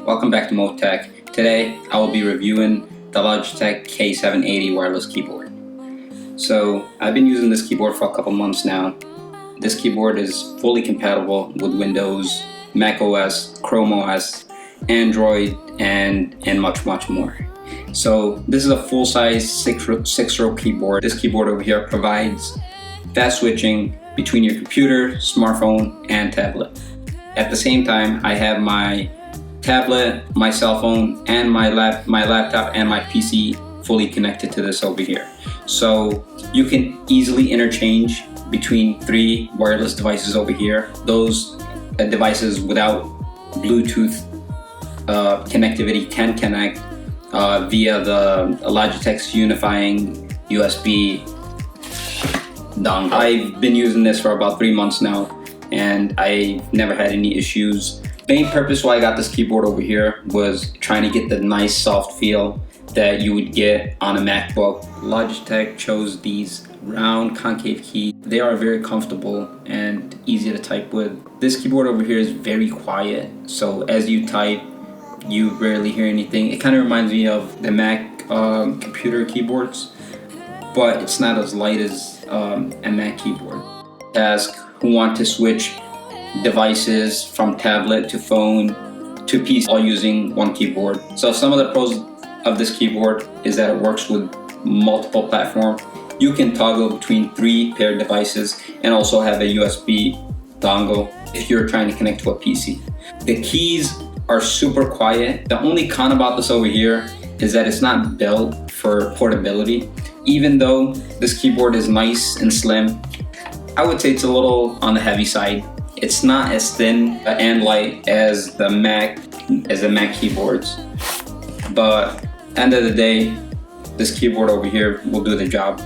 welcome back to Motech. Today I will be reviewing the Logitech K780 Wireless Keyboard. So I've been using this keyboard for a couple months now. This keyboard is fully compatible with Windows, Mac OS, Chrome OS, Android, and much more. So this is a full-size 6-row keyboard. This keyboard over here provides fast switching between your computer, smartphone, and tablet. At the same time, I have my tablet, my cell phone, and my laptop and my PC fully connected to this over here. So you can easily interchange between 3 wireless devices over here. Those devices without Bluetooth connectivity can connect via the Logitech's unifying USB dongle. I've been using this for about 3 months now, and I've never had any issues. Main purpose why I got this keyboard over here was trying to get the nice soft feel that you would get on a MacBook. Logitech chose these round concave keys. They are very comfortable and easy to type with. This keyboard over here is very quiet, so as you type, you rarely hear anything. It kind of reminds me of the Mac computer keyboards, but it's not as light as a Mac keyboard. Task who want to switch devices from tablet to phone to PC all using one keyboard. So some of the pros of this keyboard is that it works with multiple platforms. You can toggle between 3 paired devices and also have a USB dongle if you're trying to connect to a PC. The keys are super quiet. The only con about this over here is that it's not built for portability. Even though this keyboard is nice and slim, I would say it's a little on the heavy side. It's not as thin and light as the Mac keyboards, but end of the day, this keyboard over here will do the job.